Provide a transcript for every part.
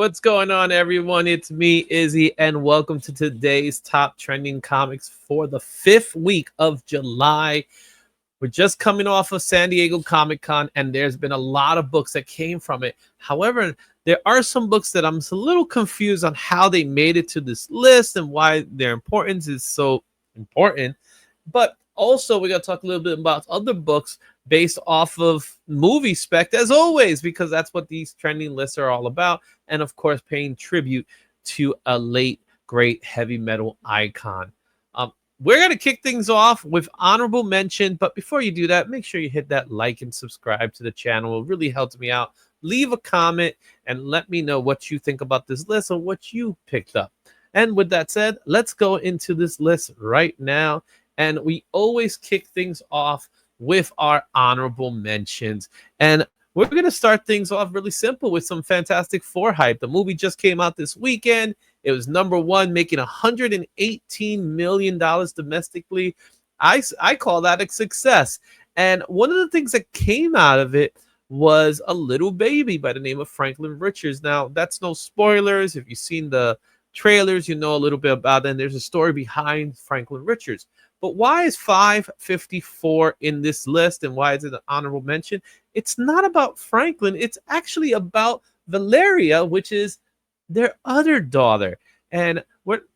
What's going on, everyone? It's me, Izzy, and welcome to today's top trending comics for the 5th week of July. We're just coming off of San Diego Comic-Con, and there's been a lot of books that came from it. However, there are some books that I'm a little confused on how they made it to this list and why their importance is so important. But also, we're going to talk a little bit about other books based off of movie spec, as always, because that's what these trending lists are all about. And of course, paying tribute to a late, great heavy metal icon. We're going to kick things off with honorable mention. But before you do that, make sure you hit that like and subscribe to the channel. It really helps me out. Leave a comment and let me know what you think about this list or what you picked up. And with that said, let's go into this list right now. And we always kick things off with our honorable mentions. And we're going to start things off really simple with some Fantastic Four hype. The movie just came out this weekend. It was #1, making $118 million domestically. I call that a success. And one of the things that came out of it was a little baby by the name of Franklin Richards. Now, that's no spoilers. If you've seen the trailers, you know a little bit about it. And there's a story behind Franklin Richards. But why is 554 in this list, and why is it an honorable mention? It's not about Franklin. It's actually about Valeria, which is their other daughter. And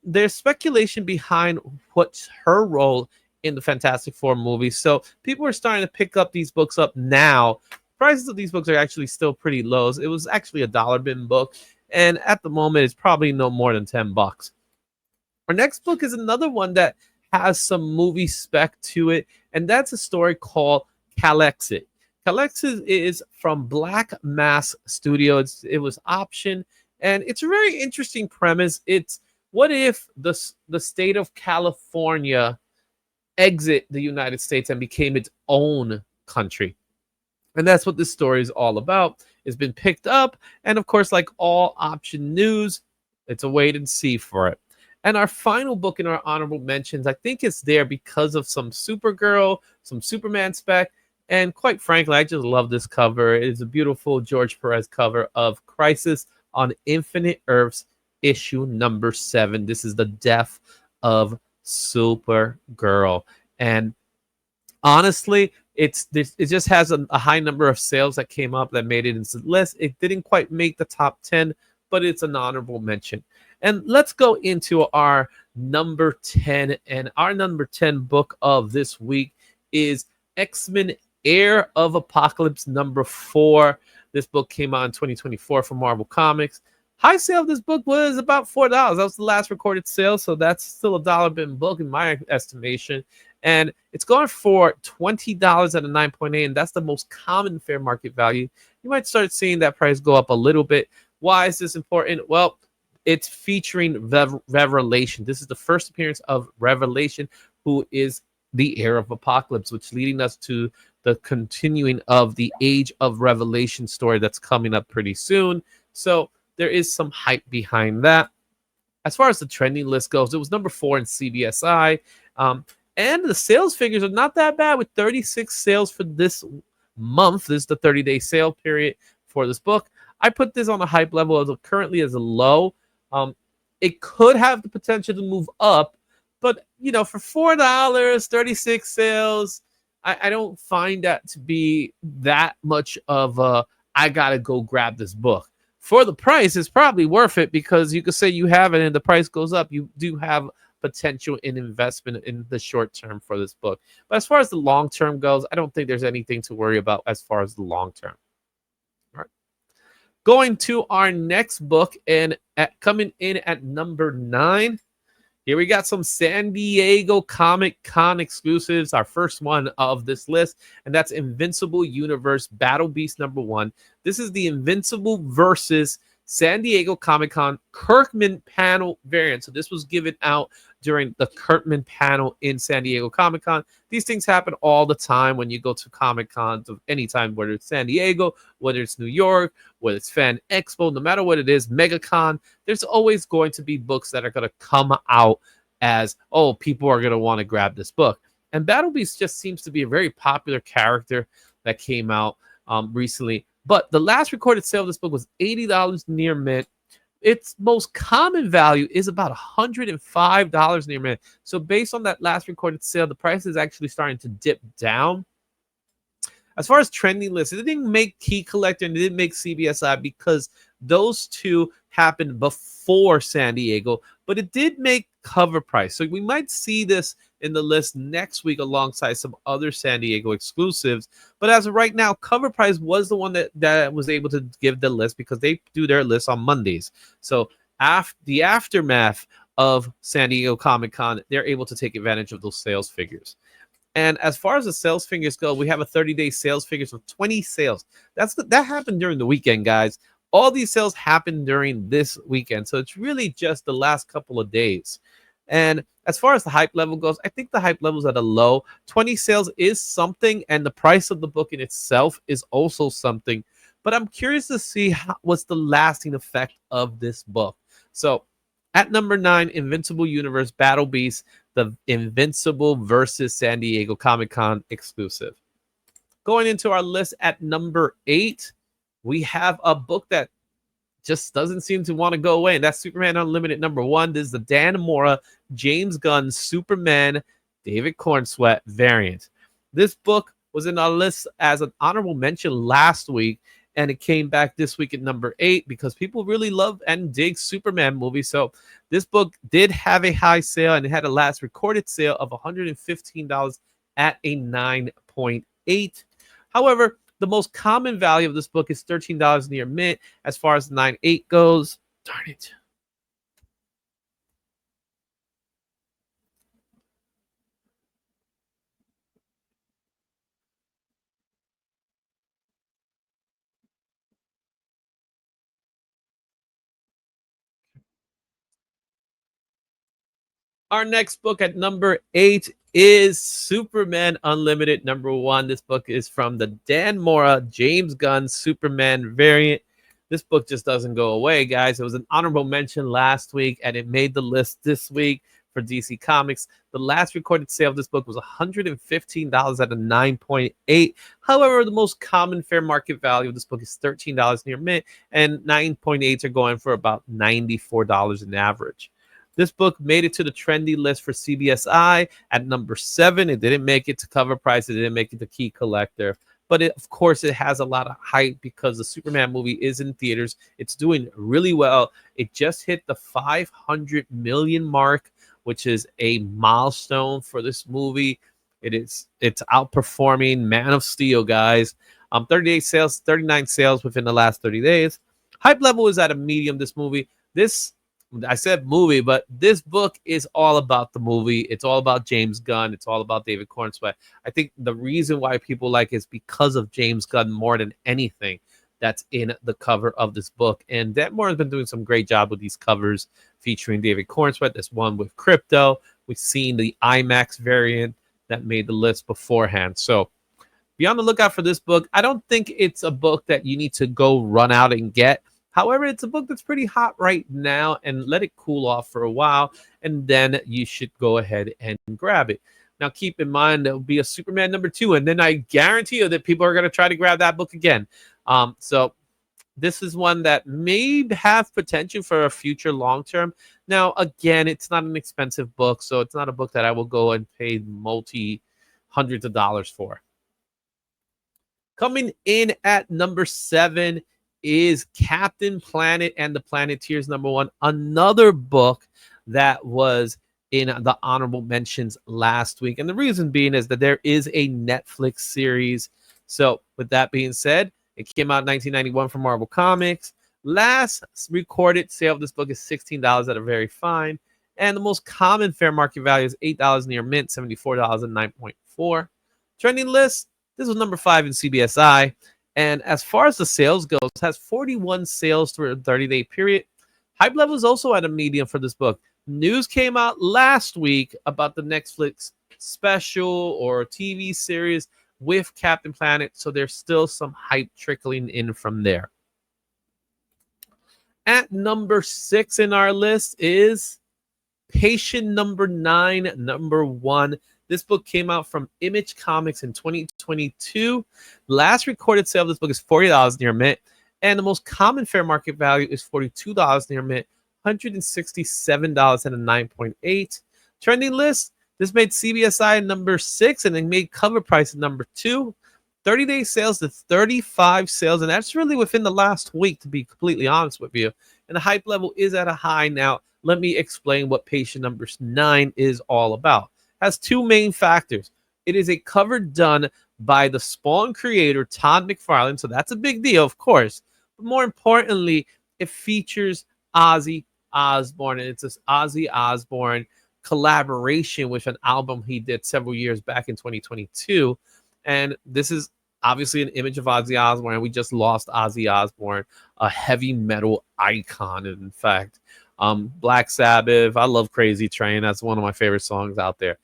there's speculation behind what's her role in the Fantastic Four movie. So people are starting to pick up these books up now. Prices of these books are actually still pretty low. It was actually a dollar bin book. And at the moment, it's probably no more than $10. Our next book is another one that has some movie spec to it, and that's a story called Calexit. Calexit is from Black Mass Studio. It was optioned, and it's a very interesting premise. It's what if the state of California exit the United States and became its own country? And that's what this story is all about. It's been picked up, and of course, like all option news, it's a wait and see for it. And our final book in our honorable mentions, I think it's there because of some Supergirl, some Superman spec, and quite frankly, I just love this cover. It is a beautiful George Perez cover of Crisis on Infinite Earths, issue #7. This is the death of Supergirl. And honestly, it just has a high number of sales that came up that made it into the list. It didn't quite make the top 10, but it's an honorable mention. And let's go into our number 10. And our number 10 book of this week is X-Men Heir of Apocalypse #4. This book came out in 2024 from Marvel Comics. High sale of this book was about $4. That was the last recorded sale, so that's still a dollar bin book in my estimation. And it's going for $20 at a 9.8, and that's the most common fair market value. You might start seeing that price go up a little bit. Why is this important? Well, it's featuring Revelation. This is the first appearance of Revelation, who is the heir of Apocalypse, which leading us to the continuing of the Age of Revelation story that's coming up pretty soon. So there is some hype behind that. As far as the trending list goes, it was #4 in CBSI. And the sales figures are not that bad, with 36 sales for this month. This is the 30-day sale period for this book. I put this on a hype level as currently as a low. It could have the potential to move up, but for $4, 36 sales, I don't find that to be that much of a I gotta go grab this book. For the price, it's probably worth it, because you could say you have it and the price goes up. You do have potential in investment in the short term for this book. But as far as the long term goes, I don't think there's anything to worry about as far as the long term. Going to our next book, and coming in at number 9, here we got some San Diego Comic Con exclusives, our first one of this list, and that's Invincible Universe Battle Beast #1. This is the Invincible versus San Diego Comic Con Kirkman panel variant. So this was given out during the Kirkman panel in San Diego Comic Con. These things happen all the time when you go to Comic Cons of any time, whether it's San Diego, whether it's New York, whether it's Fan Expo, no matter what it is, MegaCon, there's always going to be books that are going to come out as, oh, people are going to want to grab this book. And Battle Beast just seems to be a very popular character that came out recently. But the last recorded sale of this book was $80 near mint. its most common value is about $105 near mint. So based on that last recorded sale, the price is actually starting to dip down. As far as trending lists, it didn't make Key Collector and it didn't make CBSI because those two happened before San Diego, but it did make Covrprice. So we might see this in the list next week alongside some other San Diego exclusives. But as of right now, Covrprice was the one that was able to give the list because they do their list on Mondays. So the aftermath of San Diego Comic Con, they're able to take advantage of those sales figures. And as far as the sales figures go, we have a 30-day sales figures of 20 sales. That happened during the weekend, guys. All these sales happened during this weekend. So it's really just the last couple of days. And as far as the hype level goes, I think the hype level is at a low. 20 sales is something, and the price of the book in itself is also something. But I'm curious to see what's the lasting effect of this book. So at number 9, Invincible Universe Battle Beast, the Invincible versus San Diego Comic Con exclusive. Going into our list at number 8, we have a book that just doesn't seem to want to go away, and that's Superman Unlimited number 1. This is the Dan Mora, James Gunn, Superman, David Cornsweet variant. This book was in our list as an honorable mention last week, and it came back this week at number 8 because people really love and dig Superman movies. So this book did have a high sale, and it had a last recorded sale of $115 at a 9.8. However, the most common value of this book is $13 near mint. As far as 9.8 goes, darn it. Our next book at number 8 is Superman Unlimited number 1. This book is from the Dan Mora, James Gunn Superman variant. This book just doesn't go away, guys. It was an honorable mention last week, and it made the list this week for DC Comics. The last recorded sale of this book was $115 at a 9.8. However, the most common fair market value of this book is $13 near mint, and 9.8s are going for about $94 in average. This book made it to the trendy list for CBSI at number 7. It didn't make it to Covrprice. It didn't make it to Key Collector. But of course, it has a lot of hype because the Superman movie is in theaters. It's doing really well. It just hit the 500 million mark, which is a milestone for this movie. It's outperforming Man of Steel, guys. 38 sales, 39 sales within the last 30 days. Hype level is at a medium. This movie, I said movie, but this book is all about the movie. It's all about James Gunn. It's all about David Cornsweet. I think the reason why people like it is because of James Gunn more than anything that's in the cover of this book. And Dan Mora has been doing some great job with these covers featuring David Cornsweet. This one with Crypto. We've seen the IMAX variant that made the list beforehand. So be on the lookout for this book. I don't think it's a book that you need to go run out and get. However, it's a book that's pretty hot right now, and let it cool off for a while, and then you should go ahead and grab it. Now, keep in mind, there will be a Superman number 2, and then I guarantee you that people are going to try to grab that book again. So this is one that may have potential for a future long term. Now, again, it's not an expensive book, so it's not a book that I will go and pay multi-hundreds of dollars for. Coming in at number 7 is Captain Planet and the Planeteers number 1, another book that was in the honorable mentions last week. And the reason being is that there is a Netflix series. So with that being said, it came out in 1991 from Marvel Comics. Last recorded sale of this book is $16 at a very fine. And the most common fair market value is $8 near mint, $74 at 9.4. Trending list, this was number 5 in CBSI. And as far as the sales goes, it has 41 sales through a 30-day period. Hype level is also at a medium for this book. News came out last week about the Netflix special or TV series with Captain Planet, so there's still some hype trickling in from there. At number 6 in our list is Patient number 9, number 1. This book came out from Image Comics in 2022. Last recorded sale of this book is $40 near mint. And the most common fair market value is $42 near mint, $167 at a 9.8. Trending list, this made CBSI number 6 and then made Covrprice number 2. 30-day sales to 35 sales, and that's really within the last week, to be completely honest with you. And the hype level is at a high now. Let me explain what patient number 9 is all about. It has two main factors. It is a cover done by the Spawn creator, Todd McFarlane, so that's a big deal, of course. But more importantly, it features Ozzy Osbourne, and it's this Ozzy Osbourne collaboration with an album he did several years back in 2022. And this is obviously an image of Ozzy Osbourne. We just lost Ozzy Osbourne, a heavy metal icon, in fact. Black Sabbath, I love Crazy Train. That's one of my favorite songs out there.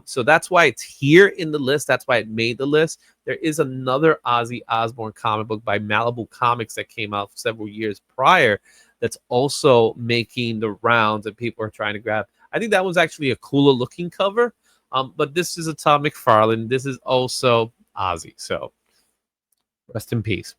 So that's why it's here in the list. That's why it made the list. There is another Ozzy Osbourne comic book by Malibu Comics that came out several years prior that's also making the rounds and people are trying to grab. I think that was actually a cooler looking cover. But this is a Todd McFarlane. This is also Ozzy. So rest in peace.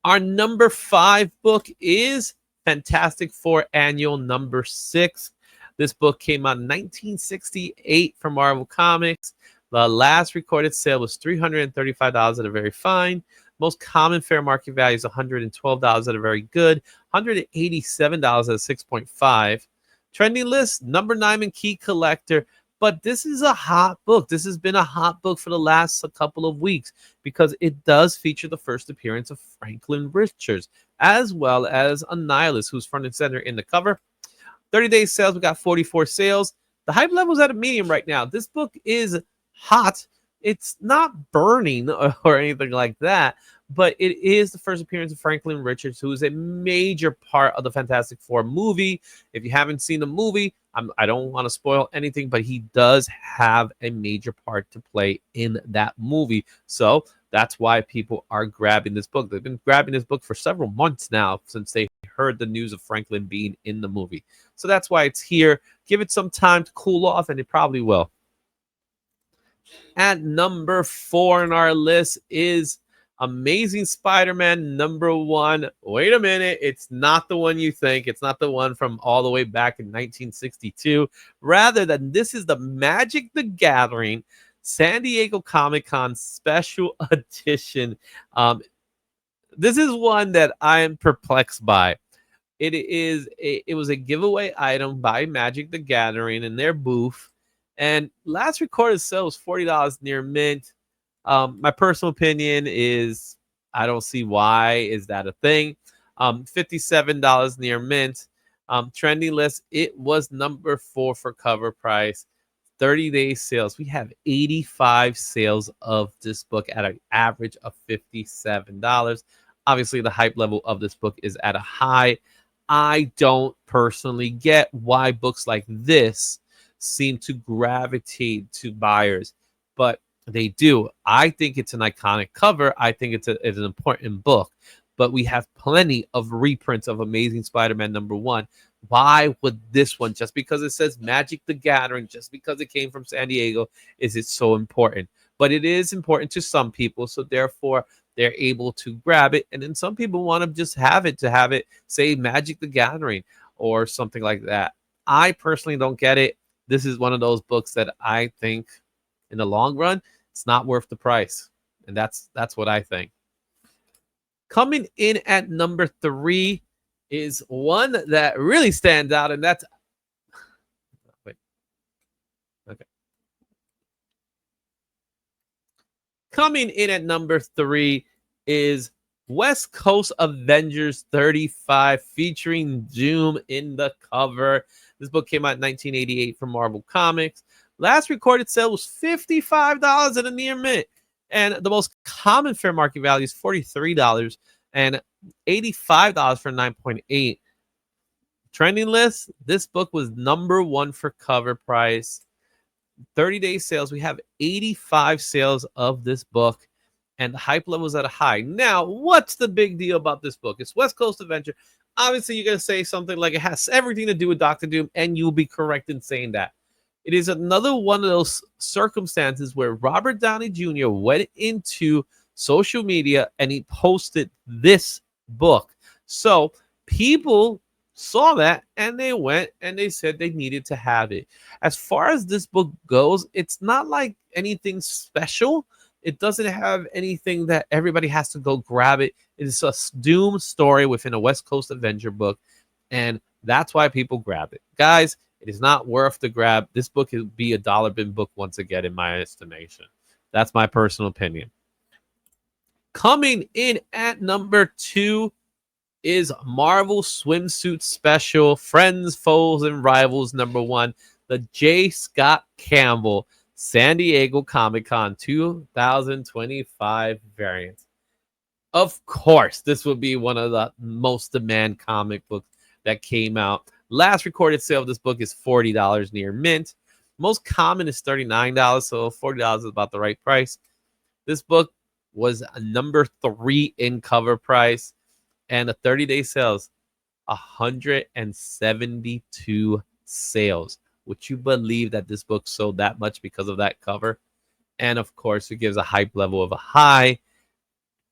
Our number 5 book is Fantastic Four Annual number 6. This book came out in 1968 from Marvel Comics. The last recorded sale was $335 at a very fine. Most common fair market value is $112 at a very good. $187 at a 6.5. Trending list, number 9 in Key Collector. But this is a hot book. This has been a hot book for the last couple of weeks because it does feature the first appearance of Franklin Richards, as well as Annihilus, who's front and center in the cover. 30-day sales, we got 44 sales. The hype level is at a medium right now. This book is hot. It's not burning or anything like that, but it is the first appearance of Franklin Richards, who is a major part of the Fantastic Four movie. If you haven't seen the movie, I don't want to spoil anything, but he does have a major part to play in that movie. So that's why people are grabbing this book. They've been grabbing this book for several months now since they heard the news of Franklin being in the movie. So that's why it's here. Give it some time to cool off, and it probably will. At number 4 on our list is Amazing Spider-Man number 1. Wait a minute. It's not the one you think. It's not the one from all the way back in 1962. Rather than this is the Magic the Gathering San Diego Comic-Con special edition. This is one that I am perplexed by. It was a giveaway item by Magic the Gathering in their booth. And last recorded sale was $40 near mint. My personal opinion is I don't see why is that a thing. $57 near mint. Trending list, it was number 4 for Covrprice. 30-day sales. We have 85 sales of this book at an average of $57. Obviously, the hype level of this book is at a high. I don't personally get why books like this seem to gravitate to buyers, but they do. I think it's an iconic cover. I think it's an important book, but we have plenty of reprints of Amazing Spider-Man number 1. Why would this one, just because it says Magic the Gathering, just because it came from San Diego, is it so important? But it is important to some people, so therefore they're able to grab it. And then some people want to just have it say Magic the Gathering or something like that. I personally don't get it. This is one of those books that I think in the long run, it's not worth the price. And that's what I think. Coming in at number 3 is one that really stands out, and that's Coming in at number 3 is West Coast Avengers 35 featuring Doom in the cover. This book came out in 1988 from Marvel Comics. Last recorded sale was $55 at a near mint. And the most common fair market value is $43 and $85 for 9.8. Trending list, this book was number 1 for Covrprice. 30-day sales, we have 85 sales of this book, and the hype level is at a high. Now, what's the big deal about this book? It's West Coast Adventure. Obviously, you're going to say something like it has everything to do with Doctor Doom, and you'll be correct in saying that. It is another one of those circumstances where Robert Downey Jr. went into social media, and he posted this book. So people saw that and they went and they said they needed to have it. As far as this book goes, it's not like anything special. It doesn't have anything that everybody has to go grab it. It's a Doom story within a West Coast Avenger book, and that's why people grab it. Guys, it is not worth the grab. This book will be a dollar bin book once again, in my estimation. That's my personal opinion. Coming in at number 2 is Marvel Swimsuit Special, Friends, Foes, and Rivals #1, the J. Scott Campbell San Diego Comic-Con 2025 variant. Of course, this would be one of the most demand comic books that came out. Last recorded sale of this book is $40 near mint. Most common is $39, so $40 is about the right price. This book was a number 3 in Covrprice, and the 30-day sales, 172 sales. Would you believe that this book sold that much because of that cover? And of course, it gives a hype level of a high.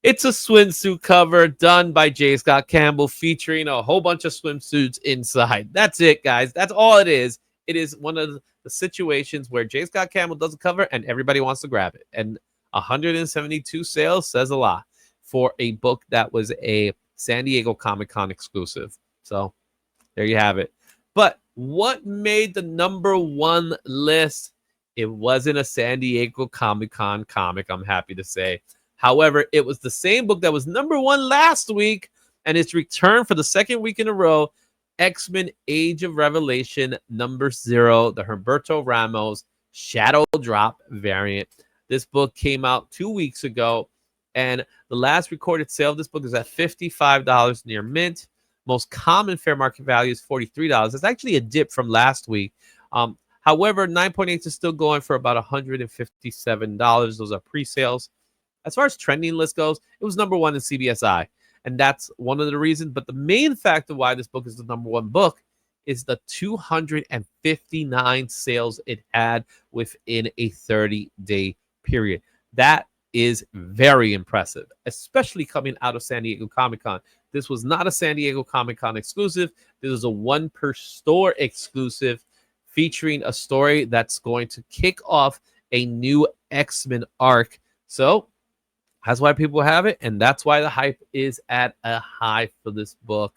It's a swimsuit cover done by J. Scott Campbell, featuring a whole bunch of swimsuits inside. That's it, guys. That's all it is. It is one of the situations where J. Scott Campbell does a cover and everybody wants to grab it. And 172 sales says a lot for a book that was a San Diego Comic-Con exclusive. So there you have it. But what made the #1 list? It wasn't a San Diego Comic-Con comic, I'm happy to say. However, it was the same book that was #1 last week, and its return for the second week in a row, X-Men Age of Revelation #0, the Humberto Ramos Shadow Drop variant. This book came out 2 weeks ago, and the last recorded sale of this book is at $55 near mint. Most common fair market value is $43. It's actually a dip from last week. However, 9.8 is still going for about $157. Those are pre-sales. As far as trending list goes, it was #1 in CBSI, and that's one of the reasons. But the main factor why this book is the #1 book is the 259 sales it had within a 30-day period. That is very impressive, especially coming out of San Diego Comic-Con. This was not a San Diego Comic-Con exclusive. This was a one per store exclusive featuring a story that's going to kick off a new X-Men arc. So that's why people have it, and that's why the hype is at a high for this book.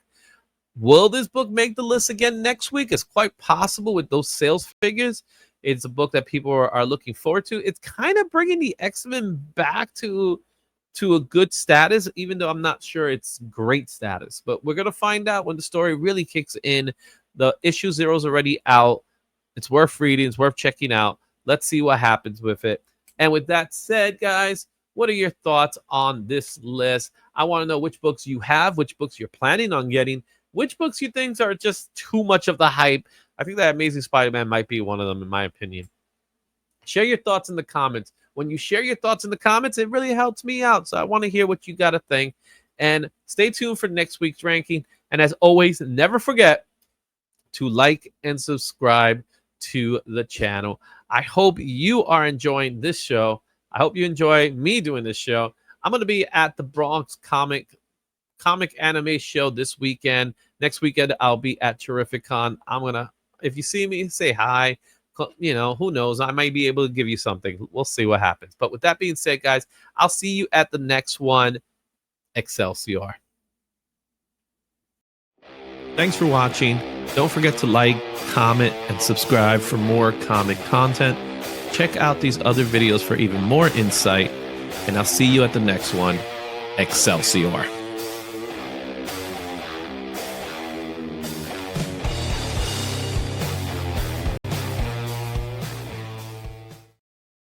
Will this book make the list again next week? It's quite possible with those sales figures. It's a book that people are looking forward to. It's kind of bringing the X-Men back to a good status, even though I'm not sure it's great status. But we're going to find out when the story really kicks in. The issue 0 is already out. It's worth reading. It's worth checking out. Let's see what happens with it. And with that said, guys, what are your thoughts on this list? I want to know which books you have, which books you're planning on getting, which books you think are just too much of the hype. I think that Amazing Spider-Man might be one of them, in my opinion. Share your thoughts in the comments. When you share your thoughts in the comments, it really helps me out. So I want to hear what you got to think. And stay tuned for next week's ranking. And as always, never forget to like and subscribe to the channel. I hope you are enjoying this show. I hope you enjoy me doing this show. I'm going to be at the Bronx Comic Anime Show this weekend. Next weekend, I'll be at Terrificon. I'm going to, if you see me, say hi. You know, who knows? I might be able to give you something. We'll see what happens. But with that being said, guys, I'll see you at the next one. Excelsior. Thanks for watching. Don't forget to like, comment, and subscribe for more comic content. Check out these other videos for even more insight. And I'll see you at the next one. Excelsior.